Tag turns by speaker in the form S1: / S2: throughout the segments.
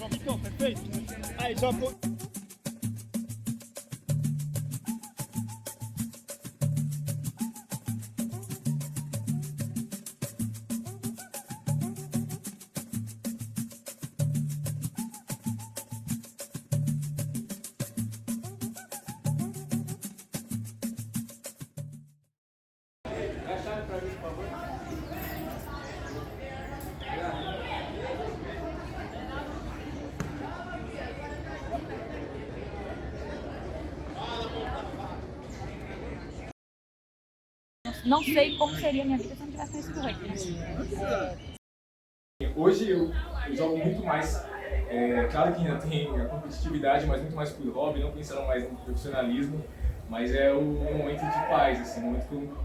S1: Então, perfeito. Aí, já...
S2: Não sei como seria a minha vida se eu não tivesse conhecido o rugby.
S3: Hoje eu jogo muito mais, claro que ainda tem a competitividade, mas muito mais por hobby, não pensando mais no profissionalismo, mas é o momento de paz, assim, o momento que eu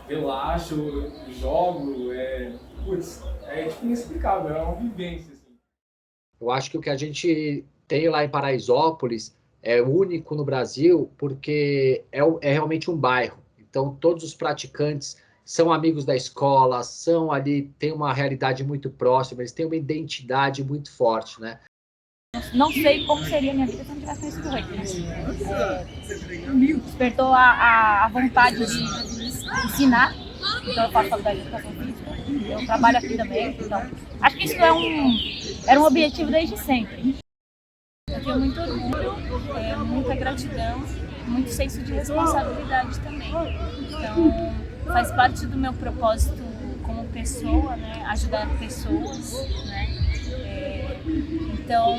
S3: relaxo, jogo, é tipo inexplicável, é uma vivência. Assim.
S4: Eu acho que o que a gente tem lá em Paraisópolis é único no Brasil porque é realmente um bairro. Então, todos os praticantes são amigos da escola, são ali, tem uma realidade muito próxima, eles têm uma identidade muito forte, né?
S2: Não sei como seria a minha vida se eu não tivesse conhecido o rugby. Despertou a vontade de ensinar. Então, eu faço faculdade de educação física, eu trabalho aqui também. Então, acho que isso era um objetivo desde sempre. Eu tenho muito orgulho, muita gratidão, muito senso de responsabilidade também. Então, faz parte do meu propósito como pessoa, né? Ajudar pessoas, né? Então,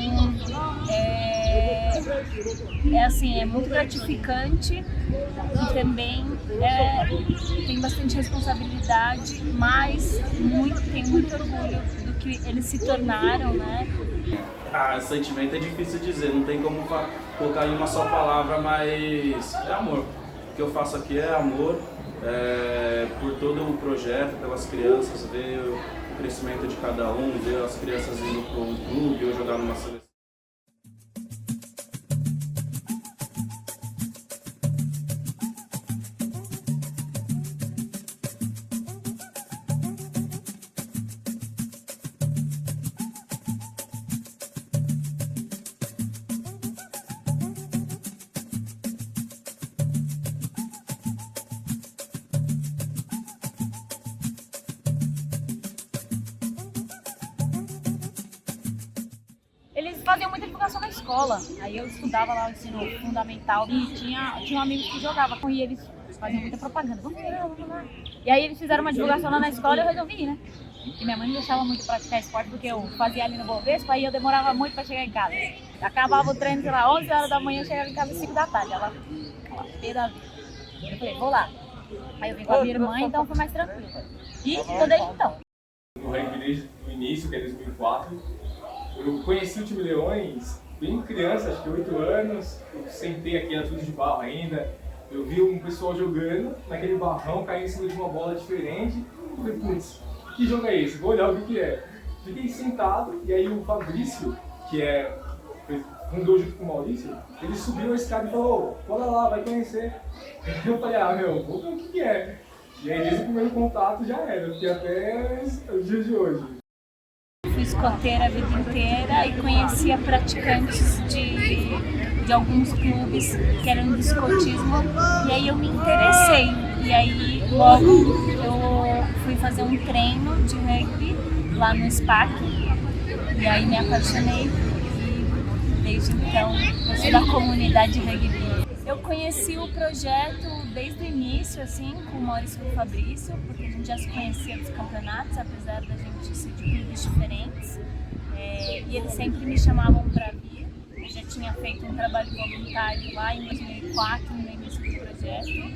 S2: assim, é muito gratificante e também tem bastante responsabilidade, mas tenho muito orgulho do que eles se tornaram, né?
S5: Sentimento é difícil dizer, não tem como colocar em uma só palavra, mas é amor. O que eu faço aqui é amor, por todo o projeto, pelas crianças, ver o crescimento de cada um, ver as crianças indo para um clube ou jogar numa seleção.
S2: Eles faziam muita divulgação na escola, aí eu estudava lá o ensino fundamental e tinha um amigo que jogava e eles faziam muita propaganda, vamos lá. E aí eles fizeram uma divulgação lá na escola e eu resolvi ir, né? E minha mãe não deixava muito praticar esporte porque eu fazia ali no Bovespa, aí eu demorava muito pra chegar em casa. Acabava o treino, sei lá, 11 horas da manhã, chegava em casa às 5 da tarde, ela pé da vida. Eu falei, vou lá. Aí eu vim com a minha irmã, então foi mais tranquilo. E tô desde então.
S3: No rugby desde o início, que é 2004, eu conheci o time Leões bem criança, acho que 8 anos, eu sentei aqui na tudo de barro ainda, eu vi um pessoal jogando naquele barrão, caindo em cima de uma bola diferente, eu falei, putz, que jogo é esse? Vou olhar o que é. Fiquei sentado e aí o Fabrício, que fundou junto com o Maurício, ele subiu a escada e falou, bora lá, vai conhecer. Eu falei, vou ver o que é. E aí desde o primeiro contato já era, fiquei até os dias de hoje.
S2: Fui escoteira a vida inteira e conhecia praticantes de alguns clubes que eram de escotismo e aí eu me interessei. E aí logo eu fui fazer um treino de rugby lá no SPAC e aí me apaixonei e desde então eu sou da comunidade rugby. Eu conheci o projeto desde o início, assim, com o Maurício e o Fabrício, porque a gente já se conhecia dos campeonatos, apesar da gente ser de clubes diferentes. E eles sempre me chamavam para vir. Eu já tinha feito um trabalho voluntário lá em 2004, no início do projeto,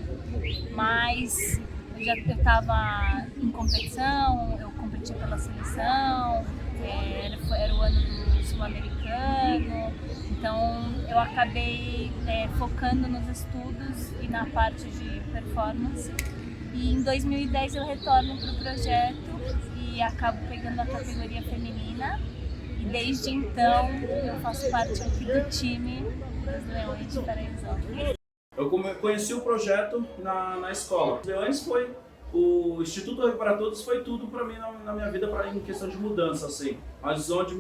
S2: mas eu estava em competição, eu competi pela seleção, era o ano do Sul-Americano. Então, eu acabei focando nos estudos e na parte de performance. E em 2010 eu retorno para o projeto e acabo pegando a categoria feminina. E desde então eu faço parte aqui do time dos Leões de Paraisópolis.
S5: Eu conheci o projeto na escola. Os Leões foi o Instituto Rugby para Todos foi tudo para mim na minha vida, em questão de mudança, assim. Mas onde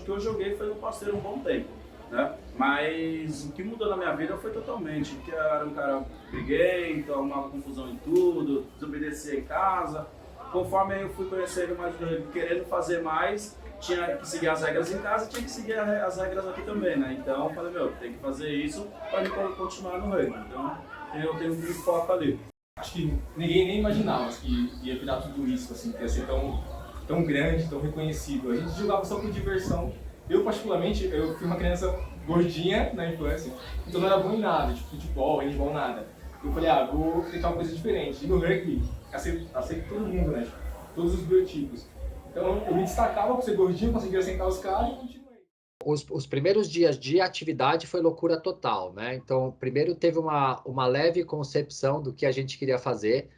S5: que eu joguei foi no Pasteiro um bom tempo, né? Mas o que mudou na minha vida foi totalmente, porque eu era um cara briguento, arrumava confusão em tudo, desobedecia em casa. Conforme eu fui conhecendo mais do rugby, querendo fazer mais, tinha que seguir as regras em casa, tinha que seguir as regras aqui também, né? Então eu falei, meu, tem que fazer isso para continuar no rugby. Então eu tenho um foco ali.
S3: Acho que ninguém nem imaginava que ia virar tudo isso, assim, que ia ser tão grande, tão reconhecido. A gente jogava só por diversão. Eu, particularmente, eu fui uma criança gordinha na infância, então não era bom em nada, tipo futebol, handebol, nada. Eu falei, vou tentar uma coisa diferente. E no rugby, aceito todo mundo, né? Tipo, todos os biotipos. Então eu me destacava por ser gordinho, conseguia sentar os caras e continuei.
S4: Os primeiros dias de atividade foi loucura total, né? Então, primeiro teve uma leve concepção do que a gente queria fazer.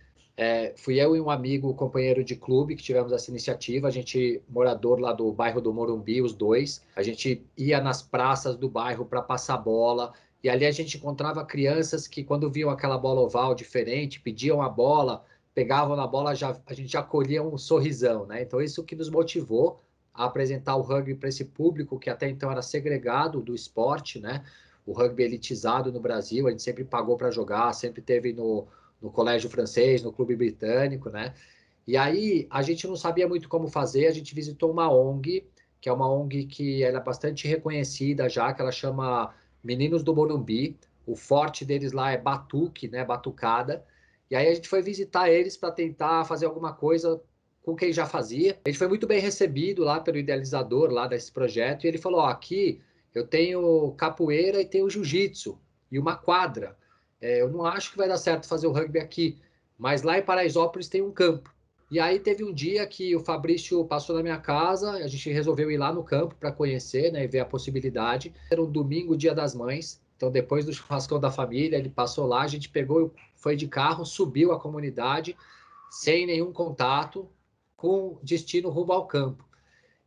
S4: Fui eu e um amigo, companheiro de clube, que tivemos essa iniciativa. A gente, morador lá do bairro do Morumbi, os dois. A gente ia nas praças do bairro para passar bola. E ali a gente encontrava crianças que, quando viam aquela bola oval diferente, pediam a bola, pegavam na bola, a gente já colhia um sorrisão, né? Então, isso que nos motivou a apresentar o rugby para esse público que até então era segregado do esporte, né? O rugby elitizado no Brasil, a gente sempre pagou para jogar, sempre teve no colégio francês, no clube britânico, né? E aí a gente não sabia muito como fazer, a gente visitou uma ONG, que é uma ONG que ela é bastante reconhecida já, que ela chama Meninos do Morumbi. O forte deles lá é batuque, né? Batucada. E aí a gente foi visitar eles para tentar fazer alguma coisa com quem já fazia. A gente foi muito bem recebido lá pelo idealizador lá desse projeto, e ele falou, aqui eu tenho capoeira e tenho jiu-jitsu, e uma quadra. Eu não acho que vai dar certo fazer o rugby aqui, mas lá em Paraisópolis tem um campo. E aí teve um dia que o Fabrício passou na minha casa, a gente resolveu ir lá no campo para conhecer, né, e ver a possibilidade. Era um domingo, Dia das Mães, então depois do churrascão da família, ele passou lá, a gente pegou, foi de carro, subiu a comunidade, sem nenhum contato, com destino rumo ao campo.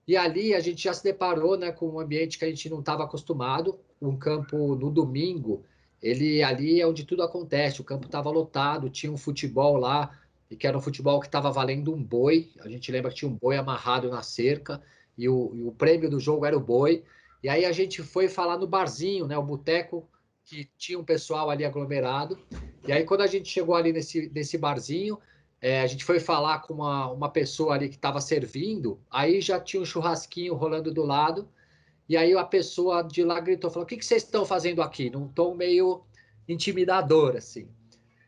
S4: E ali a gente já se deparou, né, com um ambiente que a gente não estava acostumado, um campo no domingo, ele ali é onde tudo acontece, o campo estava lotado, tinha um futebol lá, e que era um futebol que estava valendo um boi, a gente lembra que tinha um boi amarrado na cerca, e o prêmio do jogo era o boi, e aí a gente foi falar no barzinho, né, o boteco, que tinha um pessoal ali aglomerado, e aí quando a gente chegou ali nesse barzinho, a gente foi falar com uma pessoa ali que estava servindo, aí já tinha um churrasquinho rolando do lado, e aí a pessoa de lá gritou, falou, o que vocês estão fazendo aqui? Num tom meio intimidador, assim.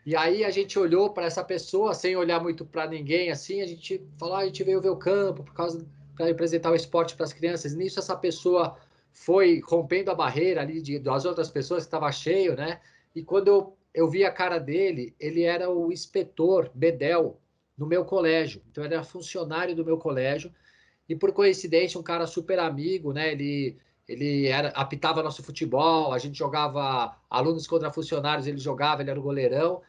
S4: E aí a gente olhou para essa pessoa, sem olhar muito para ninguém, assim, a gente falou, a gente veio ver o campo para apresentar o esporte para as crianças. Nisso essa pessoa foi rompendo a barreira ali das outras pessoas que estava cheio, né? E quando eu vi a cara dele, ele era o inspetor Bedel no meu colégio. Então ele era funcionário do meu colégio e por coincidência um cara super amigo, né? Ele apitava nosso futebol, a gente jogava alunos contra funcionários, ele jogava, ele era o goleirão.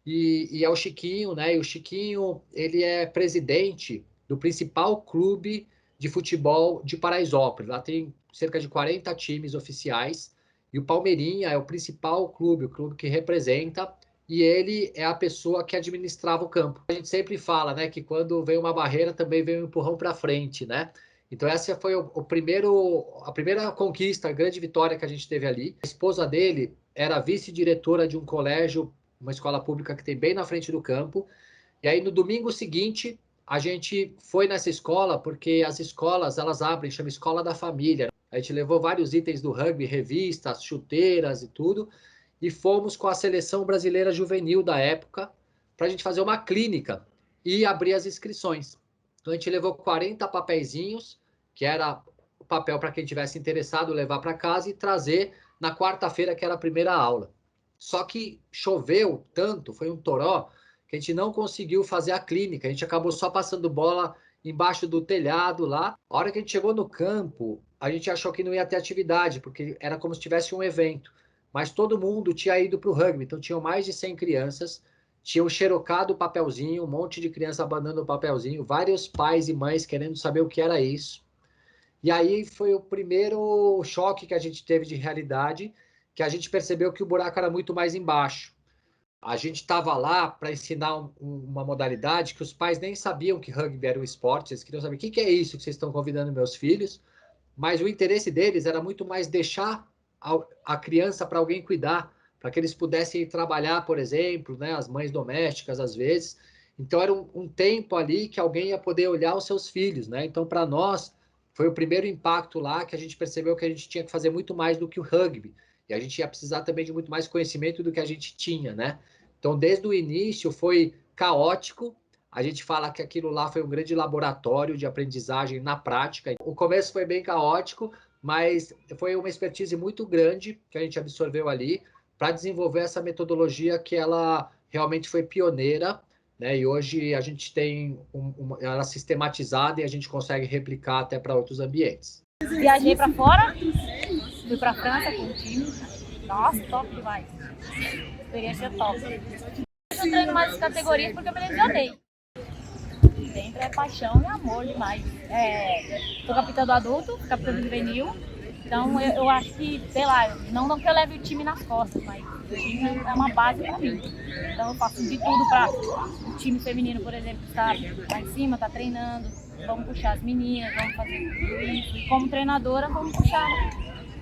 S4: E é o Chiquinho, né? E o Chiquinho, ele é presidente do principal clube de futebol de Paraisópolis. Lá tem cerca de 40 times oficiais. E o Palmeirinha é o principal clube, o clube que representa. E ele é a pessoa que administrava o campo. A gente sempre fala, né, que quando vem uma barreira também vem um empurrão para frente, né? Então essa foi a primeira conquista, a grande vitória que a gente teve ali. A esposa dele era vice-diretora de um colégio, uma escola pública que tem bem na frente do campo. E aí no domingo seguinte, a gente foi nessa escola, porque as escolas, elas abrem, chama Escola da Família. A gente levou vários itens do rugby, revistas, chuteiras e tudo, e fomos com a seleção brasileira juvenil da época para a gente fazer uma clínica e abrir as inscrições. Então a gente levou 40 papeizinhos, que era o papel para quem tivesse interessado levar para casa e trazer na quarta-feira, que era a primeira aula. Só que choveu tanto, foi um toró, que a gente não conseguiu fazer a clínica. A gente acabou só passando bola embaixo do telhado lá. A hora que a gente chegou no campo, a gente achou que não ia ter atividade, porque era como se tivesse um evento. Mas todo mundo tinha ido para o rugby, então tinham mais de 100 crianças, tinham xerocado o papelzinho, um monte de criança abandonando o papelzinho, vários pais e mães querendo saber o que era isso. E aí foi o primeiro choque que a gente teve de realidade, que a gente percebeu que o buraco era muito mais embaixo. A gente estava lá para ensinar uma modalidade que os pais nem sabiam que rugby era um esporte, eles queriam saber o que é isso que vocês estão convidando meus filhos, mas o interesse deles era muito mais deixar a criança para alguém cuidar, para que eles pudessem ir trabalhar, por exemplo, né, as mães domésticas às vezes. Então era um tempo ali que alguém ia poder olhar os seus filhos, né? Então para nós foi o primeiro impacto lá que a gente percebeu que a gente tinha que fazer muito mais do que o rugby. E a gente ia precisar também de muito mais conhecimento do que a gente tinha, né? Então, desde o início foi caótico. A gente fala que aquilo lá foi um grande laboratório de aprendizagem na prática. O começo foi bem caótico, mas foi uma expertise muito grande que a gente absorveu ali para desenvolver essa metodologia que ela realmente foi pioneira, né? E hoje a gente tem ela sistematizada e a gente consegue replicar até para outros ambientes.
S6: Viajei para fora, fui para França com o time. Nossa, top demais. Experiência top. Eu treino mais as categorias porque eu me lesionei. Dentro é paixão e amor demais. Sou capitã do adulto, capitã do juvenil. Então eu acho que, sei lá, não que eu leve o time nas costas, mas o time é uma base para mim. Então eu faço de tudo para o time feminino, por exemplo, estar lá em cima, tá treinando. Vamos puxar as meninas, vamos fazer tudo isso. E como treinadora, vamos puxar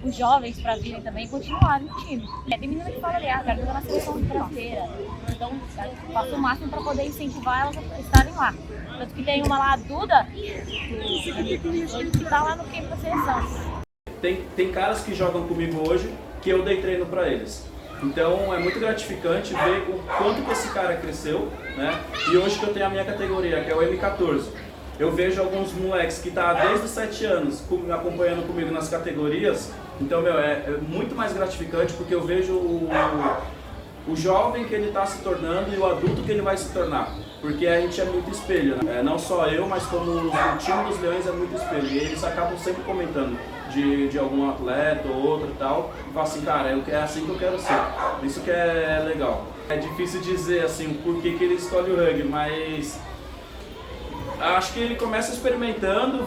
S6: os jovens para virem também e continuarem no time. Tem menina que fala ali, quero jogar na seleção brasileira. Então, eu faço o máximo para poder incentivar elas a estarem lá. Tanto que tem uma lá, a Duda, que está lá no campo da seleção.
S5: Tem caras que jogam comigo hoje que eu dei treino para eles. Então é muito gratificante ver o quanto que esse cara cresceu, né? E hoje que eu tenho a minha categoria, que é o M14. Eu vejo alguns moleques que tá desde os 7 anos acompanhando comigo nas categorias. Então, é muito mais gratificante porque eu vejo o jovem que ele está se tornando e o adulto que ele vai se tornar. Porque a gente é muito espelho, né? Não só eu, mas como o time dos Leões é muito espelho. E eles acabam sempre comentando de algum atleta ou outro e tal. E falam assim, cara, é assim que eu quero ser. Isso que é legal. É difícil dizer assim por que ele escolhe o rugby, mas acho que ele começa experimentando,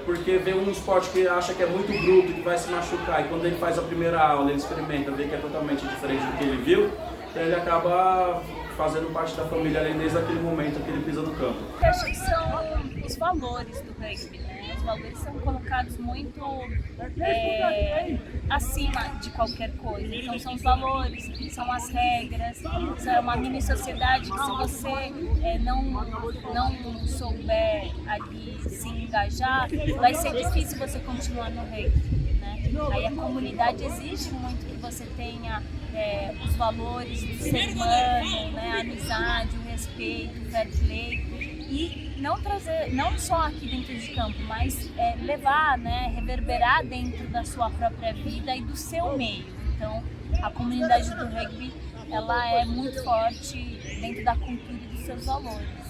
S5: porque vê um esporte que acha que é muito bruto, que vai se machucar, e quando ele faz a primeira aula, ele experimenta, vê que é totalmente diferente do que ele viu, então ele acaba fazendo parte da família ali desde aquele momento que ele pisa no campo.
S2: Eu acho que são os valores do rugby, né? Os valores são colocados muito acima de qualquer coisa. Então são os valores, são as regras, é uma mini sociedade que se você não souber ali se engajar, vai ser difícil você continuar no rugby, né? Aí a comunidade exige muito que você tenha os valores do ser humano, né? A amizade, o respeito, o fair play, e não trazer, não só aqui dentro de campo, mas levar, né? Reverberar dentro da sua própria vida e do seu meio. Então, a comunidade do rugby, ela é muito forte dentro da cultura e dos seus valores.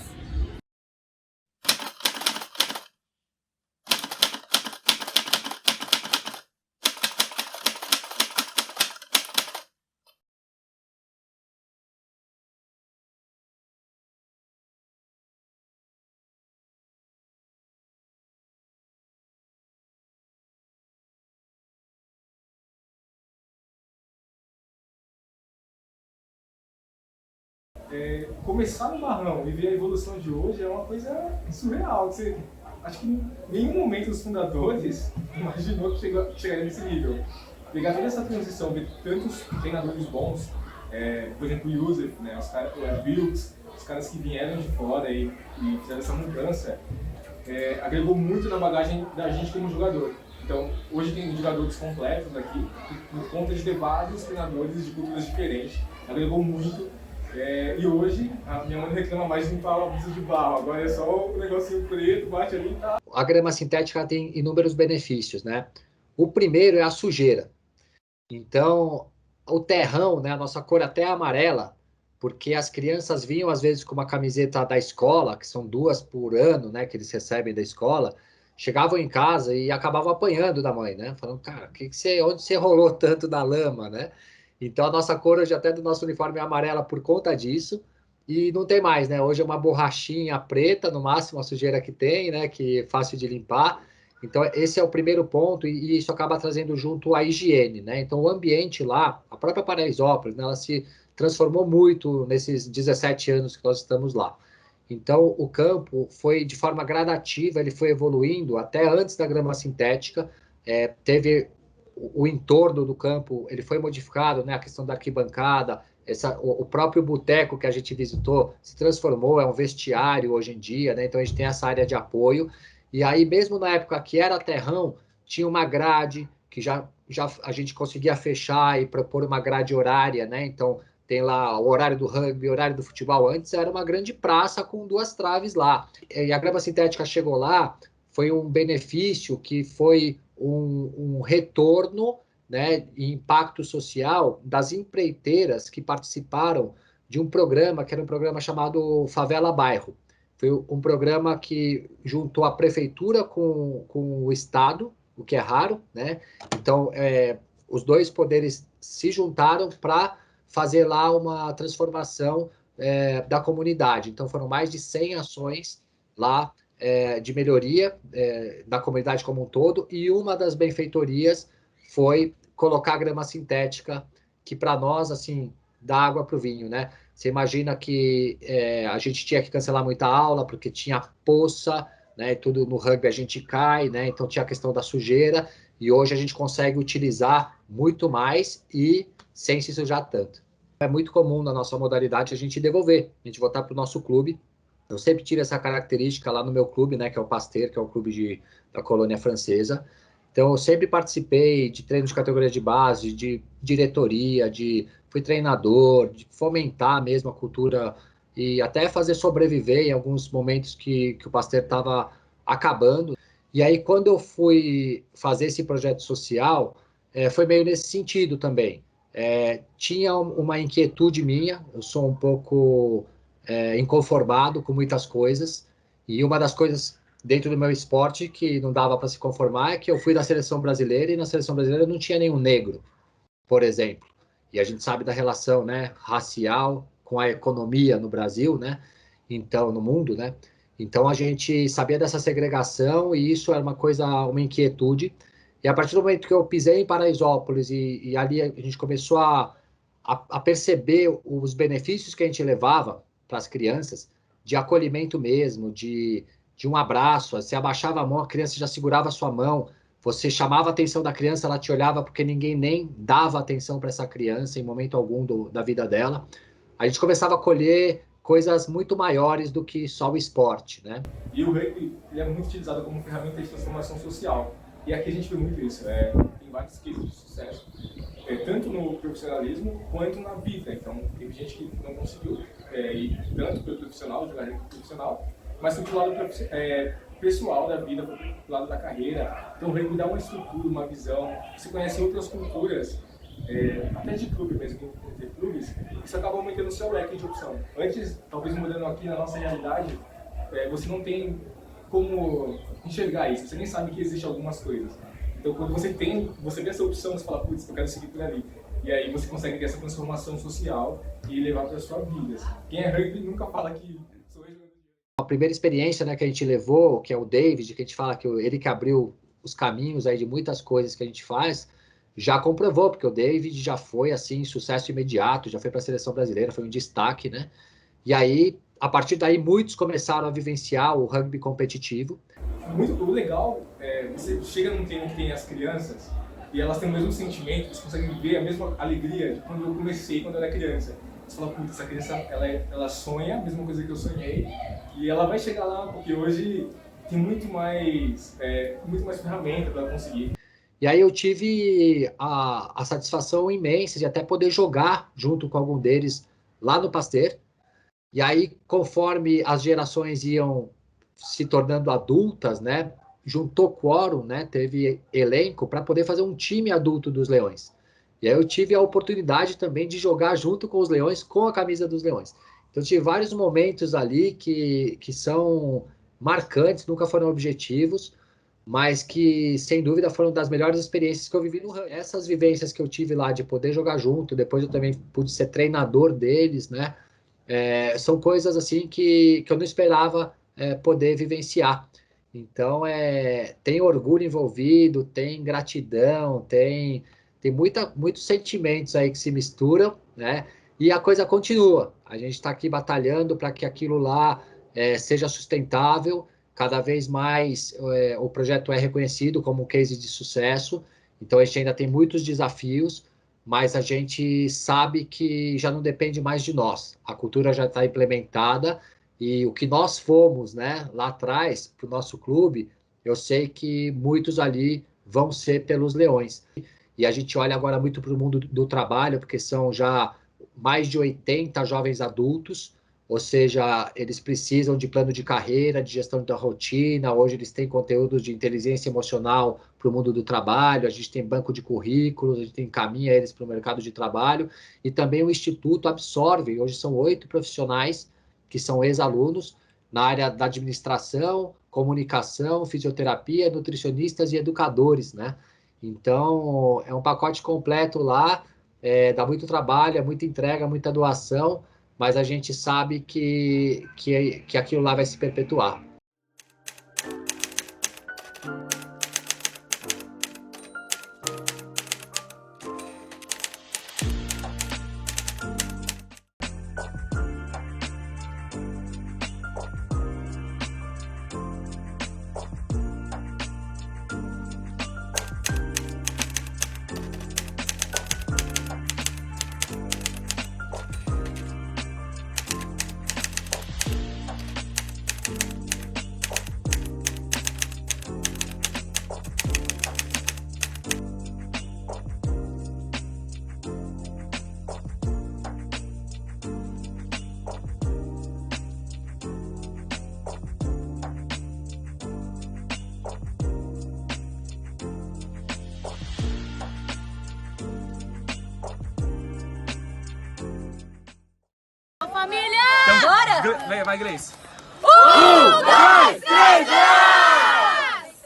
S3: Começar no marrão e ver a evolução de hoje é uma coisa surreal. Acho que em nenhum momento os fundadores imaginou que chegaria nesse nível. Pegar toda essa transição, ver tantos treinadores bons, por exemplo, o Yusuf, né, o Wilkes, os caras que vieram de fora e fizeram essa mudança, agregou muito na bagagem da gente como jogador. Então, hoje tem jogadores completos aqui, por conta de ter vários treinadores de culturas diferentes, agregou muito. E hoje, a minha mãe reclama mais de limpar a pista de barro, agora é só o negocinho preto, bate ali e tá.
S4: A grama sintética tem inúmeros benefícios, né? O primeiro é a sujeira. Então, o terrão, né, a nossa cor até é amarela, porque as crianças vinham às vezes com uma camiseta da escola, que são 2 por ano, né, que eles recebem da escola, chegavam em casa e acabavam apanhando da mãe, né? Falando, cara, onde você rolou tanto da lama, né? Então, a nossa cor hoje até do nosso uniforme é amarela por conta disso. E não tem mais, né? Hoje é uma borrachinha preta, no máximo, a sujeira que tem, né? Que é fácil de limpar. Então, esse é o primeiro ponto, e isso acaba trazendo junto a higiene, né? Então, o ambiente lá, a própria Paraisópolis, né, ela se transformou muito nesses 17 anos que nós estamos lá. Então, o campo foi de forma gradativa, ele foi evoluindo até antes da grama sintética, teve o entorno do campo, ele foi modificado, né? A questão da arquibancada, o próprio boteco que a gente visitou se transformou, é um vestiário hoje em dia, né? Então, a gente tem essa área de apoio. E aí, mesmo na época que era terrão, tinha uma grade que já a gente conseguia fechar e propor uma grade horária, né? Então, tem lá o horário do rugby, o horário do futebol. Antes era uma grande praça com 2 traves lá. E a grama sintética chegou lá, foi um benefício que foi um retorno, né, e impacto social das empreiteiras que participaram de um programa, que era um programa chamado Favela Bairro. Foi um programa que juntou a prefeitura com o Estado, o que é raro, né? Então, os 2 poderes se juntaram para fazer lá uma transformação da comunidade. Então, foram mais de 100 ações lá de melhoria da comunidade como um todo, e uma das benfeitorias foi colocar grama sintética, que para nós, assim, dá água para o vinho, né? Você imagina que a gente tinha que cancelar muita aula, porque tinha poça, né? Tudo no rugby a gente cai, né? Então tinha a questão da sujeira, e hoje a gente consegue utilizar muito mais e sem se sujar tanto. É muito comum na nossa modalidade a gente devolver, a gente voltar para o nosso clube. Eu sempre tive essa característica lá no meu clube, né? Que é o Pasteur, que é o clube da colônia francesa. Então, eu sempre participei de treinos de categoria de base, de diretoria, fui treinador, de fomentar mesmo a cultura e até fazer sobreviver em alguns momentos que o Pasteur estava acabando. E aí, quando eu fui fazer esse projeto social, foi meio nesse sentido também. Tinha uma inquietude minha, eu sou um pouco inconformado com muitas coisas, e uma das coisas dentro do meu esporte que não dava para se conformar é que eu fui da seleção brasileira, e na seleção brasileira não tinha nenhum negro, por exemplo. E a gente sabe da relação, né, racial com a economia no Brasil, né? Então, no mundo, né? Então, a gente sabia dessa segregação, e isso era uma inquietude. E a partir do momento que eu pisei em Paraisópolis e ali a gente começou a perceber os benefícios que a gente levava para as crianças, de acolhimento mesmo, de um abraço, você abaixava a mão, a criança já segurava a sua mão, você chamava a atenção da criança, ela te olhava, porque ninguém nem dava atenção para essa criança em momento algum da vida dela. A gente começava a colher coisas muito maiores do que só o esporte, né?
S3: E o rugby, ele é muito utilizado como ferramenta de transformação social. E aqui a gente vê muito isso, tem vários cases de sucesso, tanto no profissionalismo quanto na vida. Então, tem gente que não conseguiu ir tanto pelo profissional, jogar rugby profissional, mas tem pro lado pessoal da vida, pro lado da carreira. Então, o rugby dá uma estrutura, uma visão. Você conhece outras culturas, até de clube mesmo, entre clubes, isso acaba aumentando o seu leque de opção. Antes, talvez mudando aqui na nossa realidade, você não tem como enxergar isso, você nem sabe que existem algumas coisas. Então, quando você vê essa opção, você fala, putz, eu quero seguir por ali. E aí você consegue ter essa transformação social e levar para a sua vida. Quem é rugby nunca fala que sou jogador.
S4: A primeira experiência, né, que a gente levou, que é o David, que a gente fala que ele que abriu os caminhos aí de muitas coisas que a gente faz, já comprovou, porque o David já foi, assim, sucesso imediato, já foi para a seleção brasileira, foi um destaque, né? E aí, a partir daí, muitos começaram a vivenciar o rugby competitivo.
S3: O legal você chega num treino que tem as crianças e elas têm o mesmo sentimento, você consegue viver a mesma alegria de quando eu comecei, quando eu era criança. Você fala, putz, essa criança, ela sonha a mesma coisa que eu sonhei, e ela vai chegar lá, porque hoje tem muito mais ferramenta para conseguir.
S4: E aí eu tive a satisfação imensa de até poder jogar junto com algum deles lá no Pasteur. E aí, conforme as gerações iam se tornando adultas, né, juntou quórum, né, teve elenco para poder fazer um time adulto dos Leões. E aí eu tive a oportunidade também de jogar junto com os Leões, com a camisa dos Leões. Então, eu tive vários momentos ali que são marcantes, nunca foram objetivos, mas que, sem dúvida, foram das melhores experiências que eu vivi no rugby. Essas vivências que eu tive lá de poder jogar junto, depois eu também pude ser treinador deles, né? São coisas assim que eu não esperava poder vivenciar. Então, tem orgulho envolvido, tem gratidão, tem muitos sentimentos aí que se misturam, né? E a coisa continua. A gente está aqui batalhando para que aquilo lá seja sustentável. Cada vez mais o projeto é reconhecido como um case de sucesso. Então, a gente ainda tem muitos desafios, mas a gente sabe que já não depende mais de nós. A cultura já está implementada e o que nós fomos, né, lá atrás, para o nosso clube, eu sei que muitos ali vão ser pelos Leões. E a gente olha agora muito para o mundo do trabalho, porque são já mais de 80 jovens adultos, ou seja, eles precisam de plano de carreira, de gestão da rotina. Hoje eles têm conteúdos de inteligência emocional para o mundo do trabalho, a gente tem banco de currículos, a gente encaminha eles para o mercado de trabalho, e também o Instituto absorve, hoje são 8 profissionais que são ex-alunos na área da administração, comunicação, fisioterapia, nutricionistas e educadores, né? Então, é um pacote completo lá, dá muito trabalho, é muita entrega, muita doação, mas a gente sabe que aquilo lá vai se perpetuar.
S6: Família! Bora!
S5: Vai, Grace.
S6: 1, 2, 3,